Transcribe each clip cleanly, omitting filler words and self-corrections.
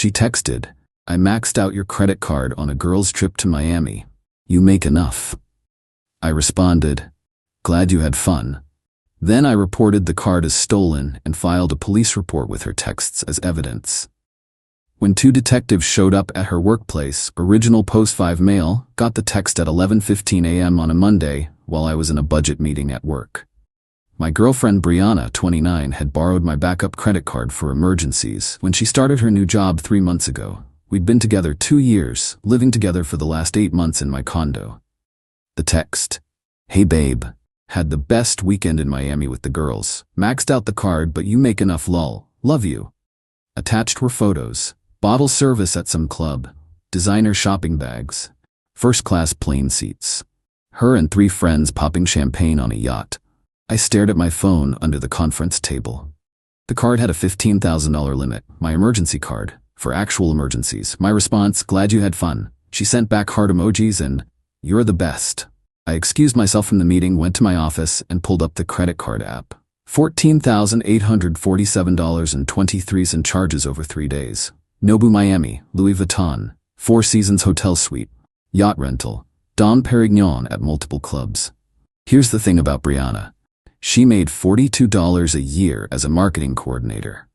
She texted, "I maxed out your credit card on a girl's trip to Miami. You make enough." I responded, "Glad you had fun." Then I reported the card as stolen and filed a police report with her texts as evidence. When 2 detectives showed up at her workplace, original Post 5 mail got the text at 11:15 a.m. on a Monday while I was in a budget meeting at work. My girlfriend Brianna, 29, had borrowed my backup credit card for emergencies when she started her new job 3 months ago. We'd been together 2 years, living together for the last 8 months in my condo. The text, "Hey babe, had the best weekend in Miami with the girls. Maxed out the card but you make enough lol. Love you." Attached were photos. Bottle service at some club, designer shopping bags, first-class plane seats, her and 3 friends popping champagne on a yacht. I stared at my phone under the conference table. The card had a $15,000 limit, my emergency card, for actual emergencies. My response, "Glad you had fun." She sent back heart emojis and, "You're the best." I excused myself from the meeting, went to my office, and pulled up the credit card app. $14,847.23 in charges over 3 days. Nobu Miami, Louis Vuitton, 4 Seasons Hotel Suite, yacht rental, Dom Perignon at multiple clubs. Here's the thing about Brianna. She made $42 a year as a marketing coordinator.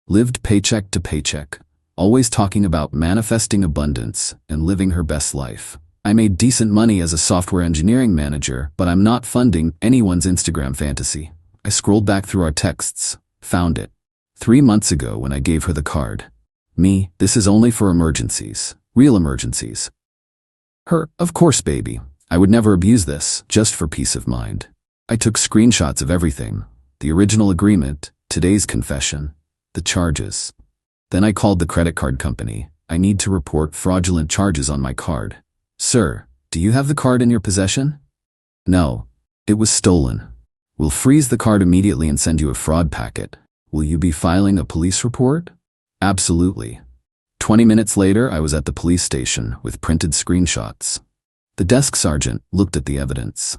Lived paycheck to paycheck, always talking about manifesting abundance and living her best life. I made decent money as a software engineering manager, but I'm not funding anyone's Instagram fantasy. I scrolled back through our texts, found it. 3 months ago when I gave her the card. Me, "This is only for emergencies, real emergencies." Her, "Of course, baby. I would never abuse this, just for peace of mind." I took screenshots of everything. The original agreement, today's confession, the charges. Then I called the credit card company. "I need to report fraudulent charges on my card." "Sir, do you have the card in your possession?" "No. It was stolen. We'll freeze the card immediately and send you a fraud packet. Will you be filing a police report?" "Absolutely." 20 minutes later, I was at the police station with printed screenshots. The desk sergeant looked at the evidence.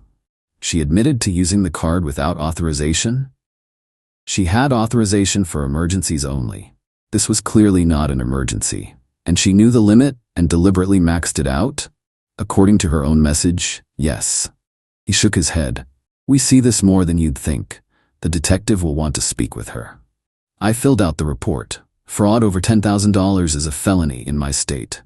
She admitted to using the card without authorization. She had authorization for emergencies only. This was clearly not an emergency, and she knew the limit and deliberately maxed it out. According to her own message, yes. He shook his head. "We see this more than you'd think. The detective will want to speak with her." I filled out the report. Fraud over $10,000 is a felony in my state.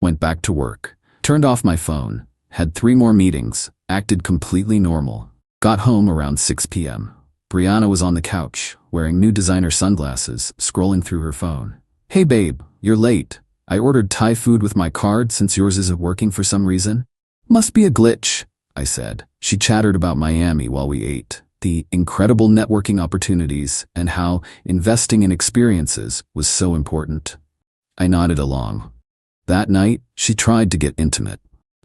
Went back to work. Turned off my phone. Had 3 more meetings. Acted completely normal. Got home around 6 p.m. Brianna was on the couch, wearing new designer sunglasses, scrolling through her phone. "Hey babe, you're late. I ordered Thai food with my card since yours isn't working for some reason." "Must be a glitch," I said. She chattered about Miami while we ate, the incredible networking opportunities, and how investing in experiences was so important. I nodded along. That night, she tried to get intimate.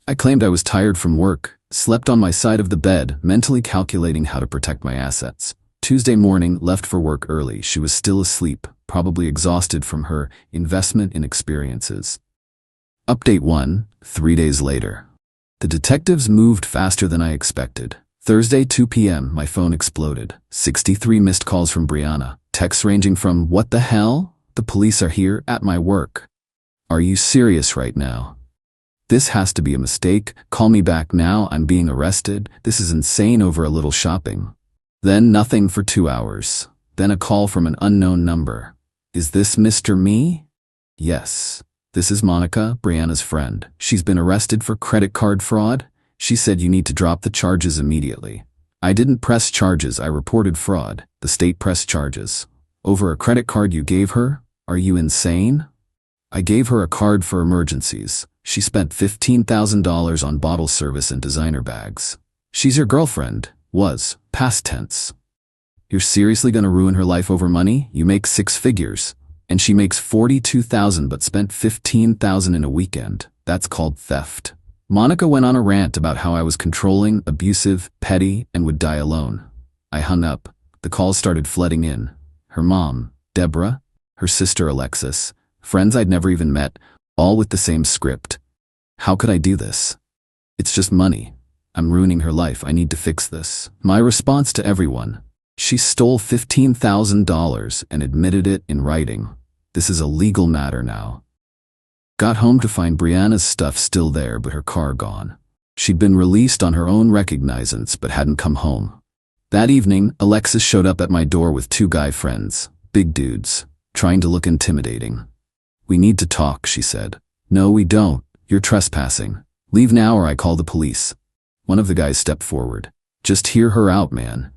I claimed I was tired from work, slept on my side of the bed, mentally calculating how to protect my assets. Tuesday morning, left for work early. She was still asleep, probably exhausted from her investment in experiences. Update 1, 3 days later. The detectives moved faster than I expected. Thursday, 2 p.m., my phone exploded. 63 missed calls from Brianna. Texts ranging from, "What the hell? The police are here at my work. Are you serious right now? This has to be a mistake. Call me back now. I'm being arrested. This is insane over a little shopping." Then nothing for 2 hours. Then a call from an unknown number. "Is this Mr. Me?" "Yes. This is Monica, Brianna's friend. She's been arrested for credit card fraud. She said you need to drop the charges immediately." I didn't press charges. I reported fraud. The state pressed charges. Over a credit card you gave her? Are you insane? I gave her a card for emergencies. She spent $15,000 on bottle service and designer bags. She's your girlfriend. Was. Past tense. You're seriously gonna ruin her life over money? You make 6 figures. And she makes $42,000 but spent $15,000 in a weekend. That's called theft. Monica went on a rant about how I was controlling, abusive, petty, and would die alone. I hung up. The calls started flooding in. Her mom, Deborah, her sister Alexis, friends I'd never even met, all with the same script. How could I do this? It's just money. I'm ruining her life. I need to fix this. My response to everyone: she stole $15,000 and admitted it in writing. This is a legal matter now. Got home to find Brianna's stuff still there but her car gone. She'd been released on her own recognizance but hadn't come home. That evening, Alexis showed up at my door with 2 guy friends, big dudes, trying to look intimidating. "We need to talk," she said. "No, we don't. You're trespassing. Leave now or I call the police." One of the guys stepped forward. "Just hear her out, man."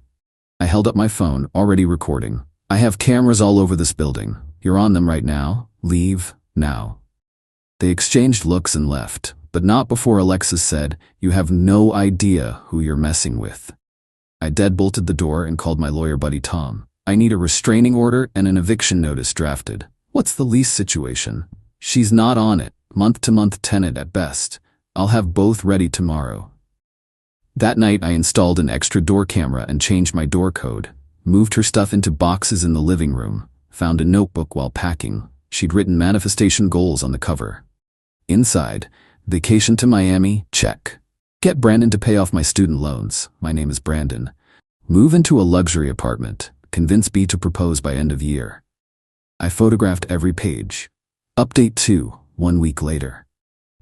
I held up my phone, already recording. "I have cameras all over this building. You're on them right now. Leave, now." They exchanged looks and left, but not before Alexis said, "You have no idea who you're messing with." I deadbolted the door and called my lawyer buddy Tom. "I need a restraining order and an eviction notice drafted." "What's the lease situation?" "She's not on it. Month-to-month tenant at best. I'll have both ready tomorrow." That night I installed an extra door camera and changed my door code, moved her stuff into boxes in the living room, found a notebook while packing. She'd written manifestation goals on the cover. Inside, vacation to Miami, check. Get Brandon to pay off my student loans. My name is Brandon. Move into a luxury apartment. Convince B to propose by end of year. I photographed every page. Update 2, 1 week later.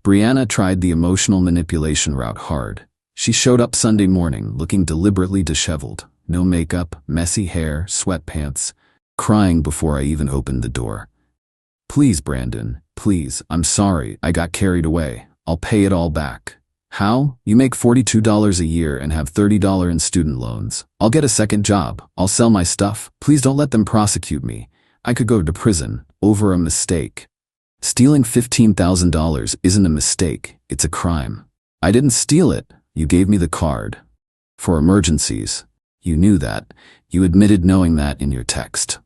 Brianna tried the emotional manipulation route hard. She showed up Sunday morning looking deliberately disheveled. No makeup, messy hair, sweatpants, crying before I even opened the door. "Please, Brandon, please, I'm sorry, I got carried away. I'll pay it all back." "How? You make $42 a year and have $30 in student loans. I'll get a second job. I'll sell my stuff. Please don't let them prosecute me. I could go to prison over a mistake." Stealing $15,000 isn't a mistake, it's a crime. "I didn't steal it. You gave me the card. For emergencies. You knew that. You admitted knowing that in your text."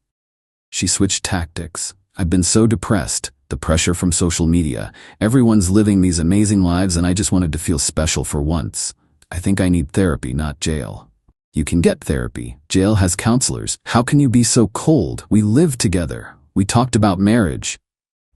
She switched tactics. "I've been so depressed. The pressure from social media. Everyone's living these amazing lives and I just wanted to feel special for once. I think I need therapy, not jail." "You can get therapy. Jail has counselors. How can you be so cold? We lived together. We talked about marriage."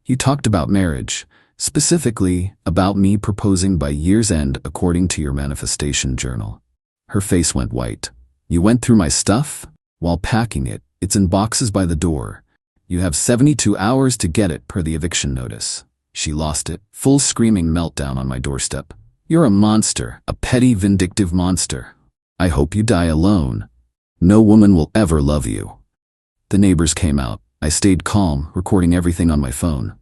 "You talked about marriage. Specifically, about me proposing by year's end according to your manifestation journal." Her face went white. "You went through my stuff?" "While packing it. It's in boxes by the door. You have 72 hours to get it per the eviction notice." She lost it. Full screaming meltdown on my doorstep. "You're a monster, a petty, vindictive monster. I hope you die alone. No woman will ever love you." The neighbors came out. I stayed calm, recording everything on my phone.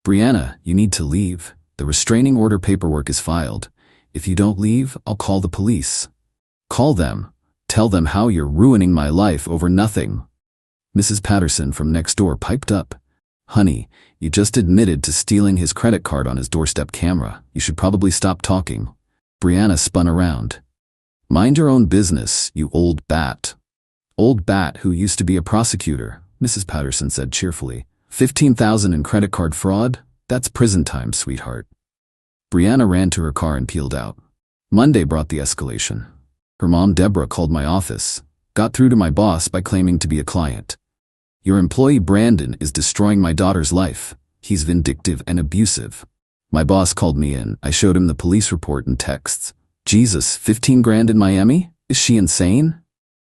"Brianna, you need to leave. The restraining order paperwork is filed. If you don't leave, I'll call the police." "Call them. Tell them how you're ruining my life over nothing." Mrs. Patterson from next door piped up. "Honey, you just admitted to stealing his credit card on his doorstep camera. You should probably stop talking." Brianna spun around. "Mind your own business, you old bat." "Old bat who used to be a prosecutor," Mrs. Patterson said cheerfully. $15,000 in credit card fraud? That's prison time, sweetheart." Brianna ran to her car and peeled out. Monday brought the escalation. Her mom, Deborah, called my office. Got through to my boss by claiming to be a client. "Your employee Brandon is destroying my daughter's life. He's vindictive and abusive." My boss called me in. I showed him the police report and texts. "Jesus, 15 grand in Miami? Is she insane?"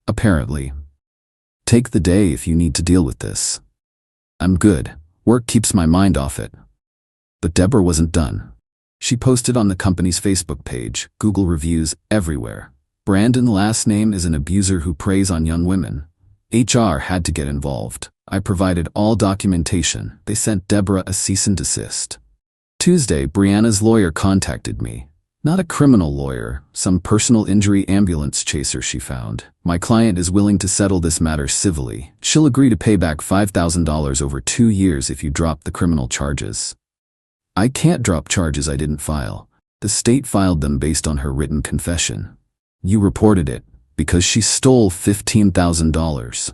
"Apparently." "Take the day if you need to deal with this." "I'm good. Work keeps my mind off it." But Deborah wasn't done. She posted on the company's Facebook page, Google reviews everywhere. "Brandon last name is an abuser who preys on young women." HR had to get involved. I provided all documentation. They sent Deborah a cease and desist. Tuesday, Brianna's lawyer contacted me. Not a criminal lawyer, some personal injury ambulance chaser she found. "My client is willing to settle this matter civilly. She'll agree to pay back $5,000 over 2 years if you drop the criminal charges." I can't drop charges I didn't file. The state filed them based on her written confession. "You reported it because she stole $15,000.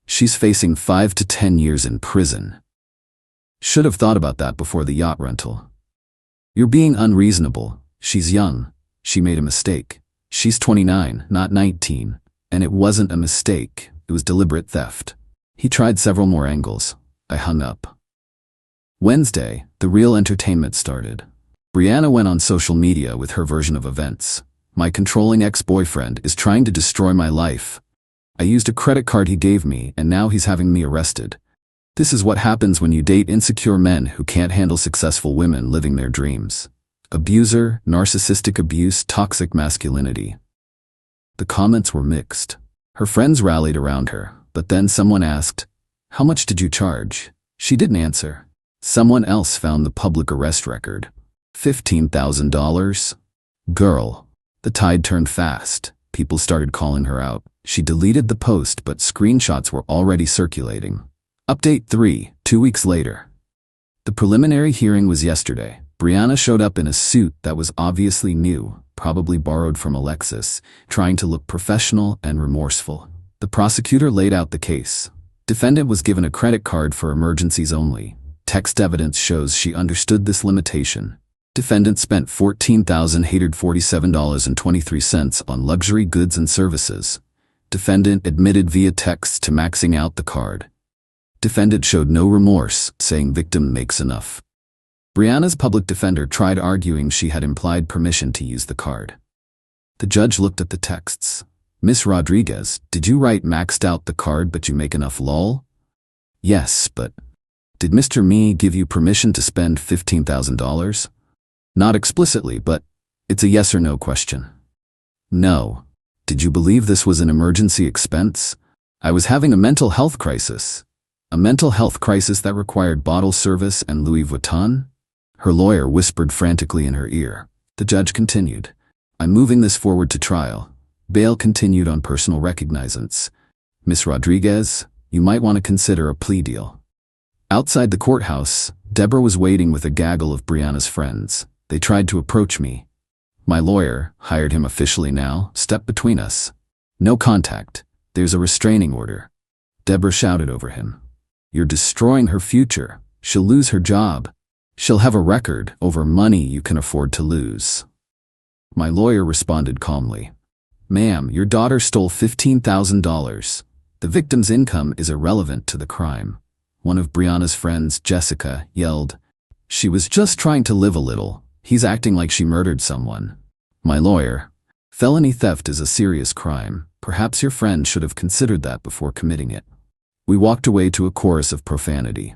She's facing 5 to 10 years in prison." Should have thought about that before the yacht rental. "You're being unreasonable. She's young. She made a mistake. She's 29, not 19. And it wasn't a mistake. It was deliberate theft." He tried several more angles. I hung up. Wednesday, the real entertainment started. Brianna went on social media with her version of events. "My controlling ex-boyfriend is trying to destroy my life. I used a credit card he gave me and now he's having me arrested. This is what happens when you date insecure men who can't handle successful women living their dreams. Abuser, narcissistic abuse, toxic masculinity. The comments were mixed. Her friends rallied around her, but then someone asked, "How much did you charge?" She didn't answer. Someone else found the public arrest record. $15,000. Girl. The tide turned fast. People started calling her out. She deleted the post, but screenshots were already circulating. Update 3, 2 weeks later. The preliminary hearing was yesterday. Brianna showed up in a suit that was obviously new, probably borrowed from Alexis, trying to look professional and remorseful. The prosecutor laid out the case. Defendant was given a credit card for emergencies only. Text evidence shows she understood this limitation. Defendant spent $14,847.23 on luxury goods and services. Defendant admitted via text to maxing out the card. Defendant showed no remorse, saying victim makes enough. Brianna's public defender tried arguing she had implied permission to use the card. The judge looked at the texts. "Miss Rodriguez, did you write maxed out the card but you make enough lol?" "Yes, but..." "Did Mr. Me give you permission to spend $15,000? "Not explicitly, but it's a yes or no question." "No." "Did you believe this was an emergency expense?" "I was having a mental health crisis." "A mental health crisis that required bottle service and Louis Vuitton?" Her lawyer whispered frantically in her ear. The judge continued, "I'm moving this forward to trial." Bail continued on personal recognizance. "Miss Rodriguez, you might want to consider a plea deal." Outside the courthouse, Deborah was waiting with a gaggle of Brianna's friends. They tried to approach me. My lawyer, hired him officially now, stepped between us. "No contact. There's a restraining order." Deborah shouted over him. "You're destroying her future. She'll lose her job. She'll have a record over money you can afford to lose." My lawyer responded calmly. "Ma'am, your daughter stole $15,000. The victim's income is irrelevant to the crime." One of Brianna's friends, Jessica, yelled, "She was just trying to live a little. He's acting like she murdered someone." My lawyer, "Felony theft is a serious crime. Perhaps your friend should have considered that before committing it." We walked away to a chorus of profanity.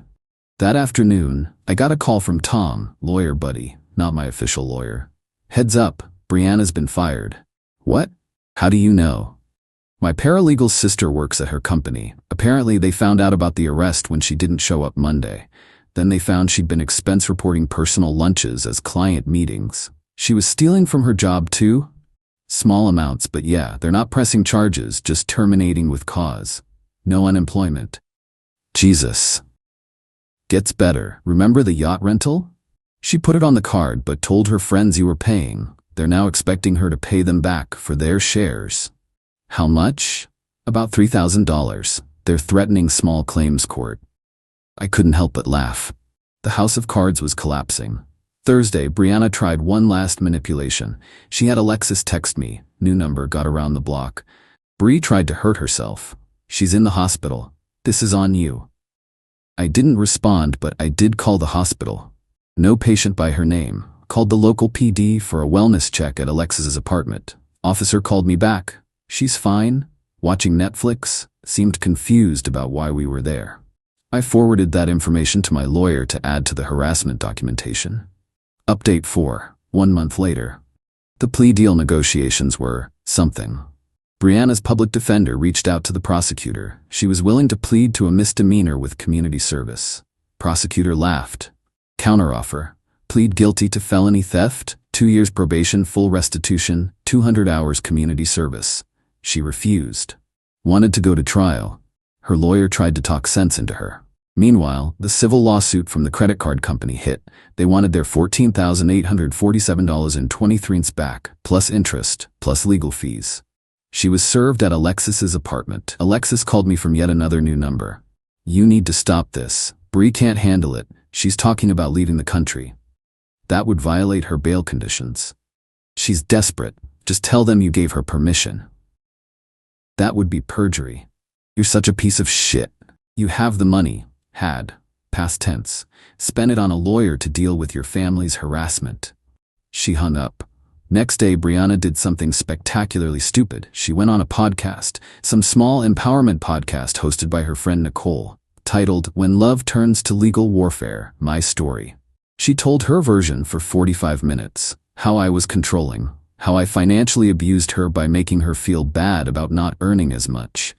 That afternoon, I got a call from Tom, lawyer buddy, not my official lawyer. "Heads up, Brianna's been fired." "What? How do you know?" "My paralegal's sister works at her company. Apparently they found out about the arrest when she didn't show up Monday. Then they found she'd been expense reporting personal lunches as client meetings. She was stealing from her job too?" "Small amounts, but yeah, they're not pressing charges, just terminating with cause. No unemployment." Jesus. Gets better. Remember the yacht rental? She put it on the card but told her friends you were paying. They're now expecting her to pay them back for their shares. How much? About $3,000. They're threatening small claims court. I couldn't help but laugh. The house of cards was collapsing. Thursday, Brianna tried one last manipulation. She had Alexis text me. New number got around the block. "Bree tried to hurt herself. She's in the hospital. This is on you." I didn't respond, but I did call the hospital. No patient by her name. Called the local PD for a wellness check at Alexis's apartment. Officer called me back. "She's fine. Watching Netflix." Seemed confused about why we were there. I forwarded that information to my lawyer to add to the harassment documentation. Update 4, 1 month later. The plea deal negotiations were something. Brianna's public defender reached out to the prosecutor. She was willing to plead to a misdemeanor with community service. Prosecutor laughed. Counteroffer. Plead guilty to felony theft, 2 years probation, full restitution, 200 hours community service. She refused. Wanted to go to trial. Her lawyer tried to talk sense into her. Meanwhile, the civil lawsuit from the credit card company hit. They wanted their $14,847.23 back, plus interest, plus legal fees. She was served at Alexis's apartment. Alexis called me from yet another new number. "You need to stop this. Bree can't handle it. She's talking about leaving the country." That would violate her bail conditions. "She's desperate. Just tell them you gave her permission." That would be perjury. "You're such a piece of shit. You have the money. Had. Past tense. Spent it on a lawyer to deal with your family's harassment." She hung up. Next day, Brianna did something spectacularly stupid. She went on a podcast, some small empowerment podcast hosted by her friend Nicole. titled When Love Turns to Legal Warfare, My Story. She told her version for 45 minutes, how I was controlling, how I financially abused her by making her feel bad about not earning as much,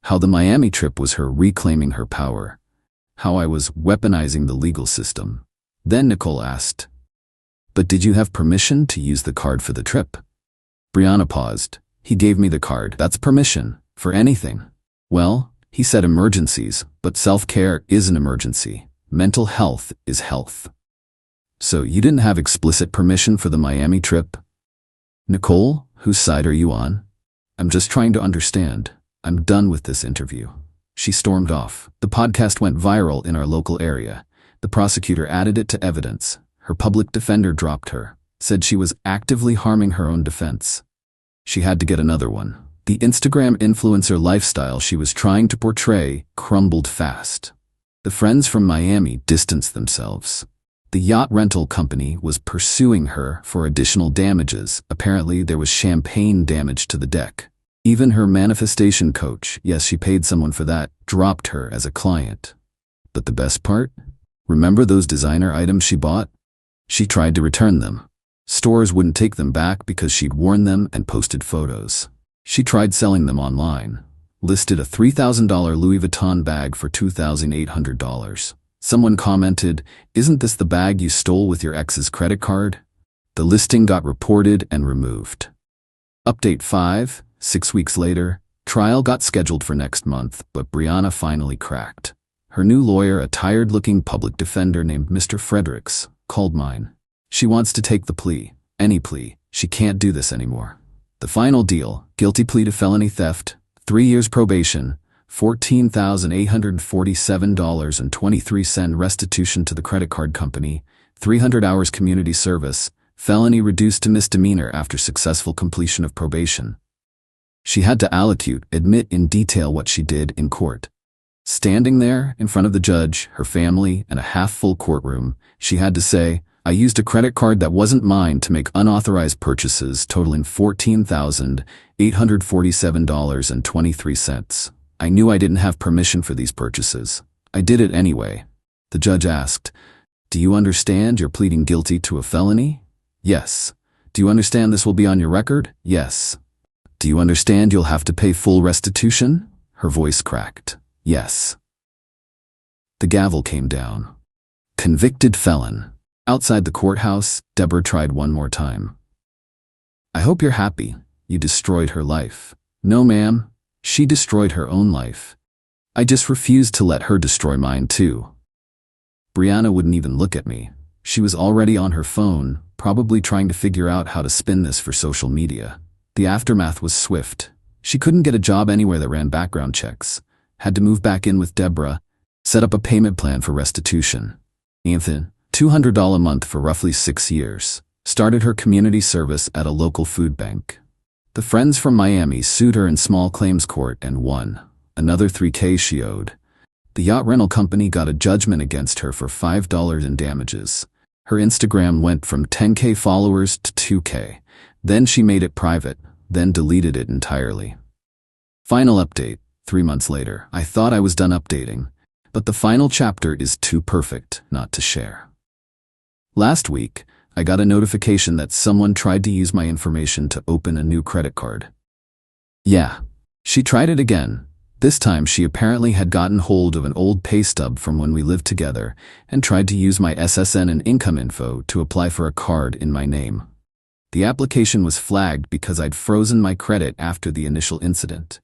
how the Miami trip was her reclaiming her power, how I was weaponizing the legal system. Then Nicole asked, "But did you have permission to use the card for the trip?" Brianna paused. "He gave me the card. That's permission. For anything." "Well," he said, "emergencies, but self-care is an emergency. Mental health is health." "So you didn't have explicit permission for the Miami trip?" "Nicole, whose side are you on? I'm just trying to understand. I'm done with this interview." She stormed off. The podcast went viral in our local area. The prosecutor added it to evidence. Her public defender dropped her, said she was actively harming her own defense. She had to get another one. The Instagram influencer lifestyle she was trying to portray crumbled fast. The friends from Miami distanced themselves. The yacht rental company was pursuing her for additional damages. Apparently, there was champagne damage to the deck. Even her manifestation coach, yes, she paid someone for that, dropped her as a client. But the best part? Remember those designer items she bought? She tried to return them. Stores wouldn't take them back because she'd worn them and posted photos. She tried selling them online. Listed a $3,000 Louis Vuitton bag for $2,800. Someone commented, "Isn't this the bag you stole with your ex's credit card?" The listing got reported and removed. Update 5. 6 weeks later, trial got scheduled for next month, but Brianna finally cracked. Her new lawyer, a tired-looking public defender named Mr. Fredericks, called mine. She wants to take the plea, any plea. She can't do this anymore. The final deal, guilty plea to felony theft, 3 years probation, $14,847.23 restitution to the credit card company, 300 hours community service, felony reduced to misdemeanor after successful completion of probation. She had to allocute, admit in detail what she did in court. Standing there in front of the judge, her family, and a half-full courtroom, she had to say, "I used a credit card that wasn't mine to make unauthorized purchases totaling $14,847.23. I knew I didn't have permission for these purchases. I did it anyway." The judge asked, "Do you understand you're pleading guilty to a felony?" "Yes." "Do you understand this will be on your record?" "Yes." "Do you understand you'll have to pay full restitution?" Her voice cracked. "Yes." The gavel came down. Convicted felon. Outside the courthouse, Deborah tried one more time. "I hope you're happy. You destroyed her life." "No, ma'am. She destroyed her own life. I just refused to let her destroy mine too." Brianna wouldn't even look at me. She was already on her phone, probably trying to figure out how to spin this for social media. The aftermath was swift. She couldn't get a job anywhere that ran background checks. Had to move back in with Deborah, set up a payment plan for restitution. Anthony, $200 a month for roughly 6 years. Started her community service at a local food bank. The friends from Miami sued her in small claims court and won. Another $3K she owed. The yacht rental company got a judgment against her for $5 in damages. Her Instagram went from 10K followers to 2K. Then she made it private, then deleted it entirely. Final update, 3 months later. I thought I was done updating, but the final chapter is too perfect not to share. Last week, I got a notification that someone tried to use my information to open a new credit card. Yeah, she tried it again. This time she apparently had gotten hold of an old pay stub from when we lived together and tried to use my SSN and income info to apply for a card in my name. The application was flagged because I'd frozen my credit after the initial incident.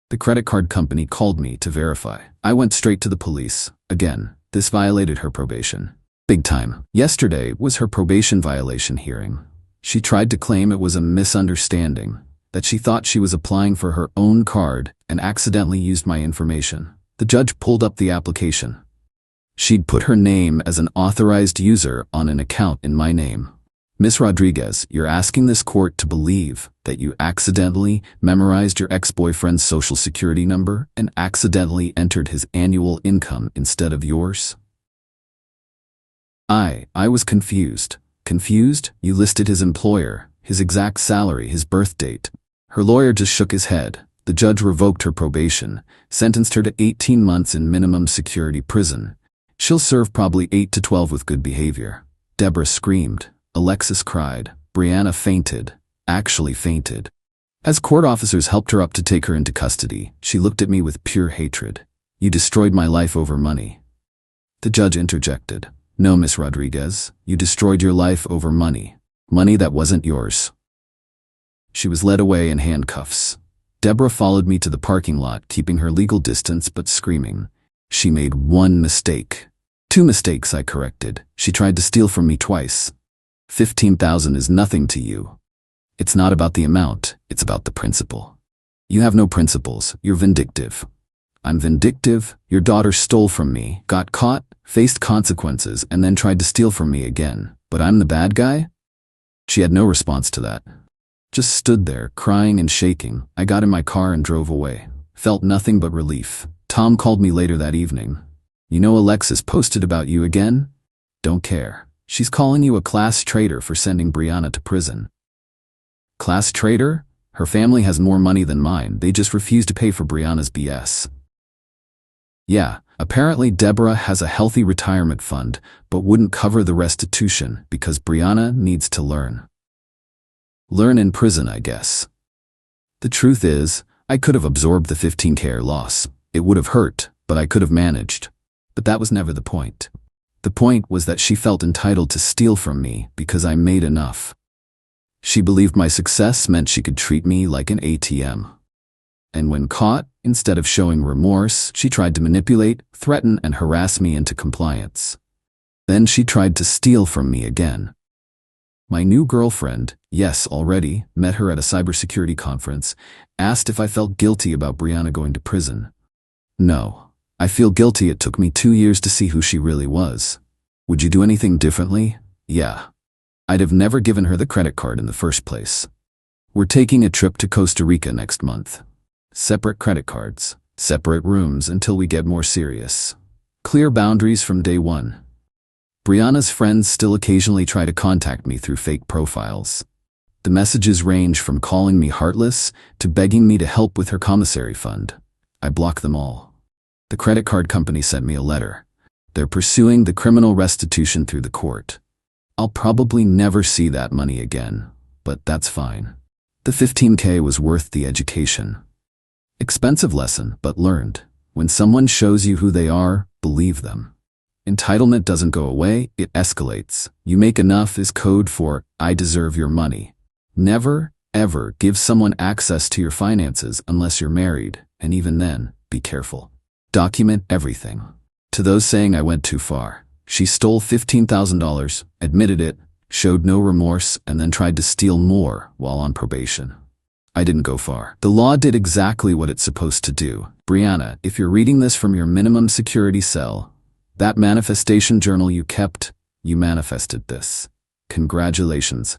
The credit card company called me to verify. I went straight to the police. Again, this violated her probation. Big time. Yesterday was her probation violation hearing. She tried to claim it was a misunderstanding, that she thought she was applying for her own card and accidentally used my information. The judge pulled up the application. She'd put her name as an authorized user on an account in my name. "Miss Rodriguez, you're asking this court to believe that you accidentally memorized your ex-boyfriend's social security number and accidentally entered his annual income instead of yours?" I was confused. Confused? You listed his employer, his exact salary, his birth date. Her lawyer just shook his head. The judge revoked her probation, sentenced her to 18 months in minimum security prison. She'll serve probably 8 to 12 with good behavior. Deborah screamed. Alexis cried. Brianna fainted. Actually fainted. As court officers helped her up to take her into custody, she looked at me with pure hatred. You destroyed my life over money. The judge interjected. No, Miss Rodriguez, you destroyed your life over money. Money that wasn't yours. She was led away in handcuffs. Deborah followed me to the parking lot, keeping her legal distance but screaming. She made one mistake. 2 mistakes, I corrected. She tried to steal from me twice. 15,000 is nothing to you. It's not about the amount, it's about the principle. You have no principles, you're vindictive. I'm vindictive. Your daughter stole from me, got caught, faced consequences, and then tried to steal from me again. But I'm the bad guy? She had no response to that. Just stood there, crying and shaking. I got in my car and drove away. Felt nothing but relief. Tom called me later that evening. You know Alexis posted about you again? Don't care. She's calling you a class traitor for sending Brianna to prison. Class traitor? Her family has more money than mine. They just refuse to pay for Brianna's BS. Yeah, apparently Deborah has a healthy retirement fund, but wouldn't cover the restitution because Brianna needs to learn. Learn in prison, I guess. The truth is, I could have absorbed the 15K loss. It would have hurt, but I could have managed. But that was never the point. The point was that she felt entitled to steal from me because I made enough. She believed my success meant she could treat me like an ATM. And when caught, instead of showing remorse, she tried to manipulate, threaten, and harass me into compliance. Then she tried to steal from me again. My new girlfriend, yes, already, met her at a cybersecurity conference, asked if I felt guilty about Brianna going to prison. No, I feel guilty. It took me 2 years to see who she really was. Would you do anything differently? Yeah. I'd have never given her the credit card in the first place. We're taking a trip to Costa Rica next month. Separate credit cards, separate rooms until we get more serious. Clear boundaries from day one. Brianna's friends still occasionally try to contact me through fake profiles. The messages range from calling me heartless to begging me to help with her commissary fund. I block them all. The credit card company sent me a letter. They're pursuing the criminal restitution through the court. I'll probably never see that money again, but that's fine. The 15K was worth the education. Expensive lesson, but learned. When someone shows you who they are, believe them. Entitlement doesn't go away, it escalates. You make enough is code for, I deserve your money. Never, ever give someone access to your finances unless you're married, and even then, be careful. Document everything. To those saying I went too far, she stole $15,000, admitted it, showed no remorse, and then tried to steal more while on probation. I didn't go far. The law did exactly what it's supposed to do. Brianna, if you're reading this from your minimum security cell, that manifestation journal you kept, you manifested this. Congratulations.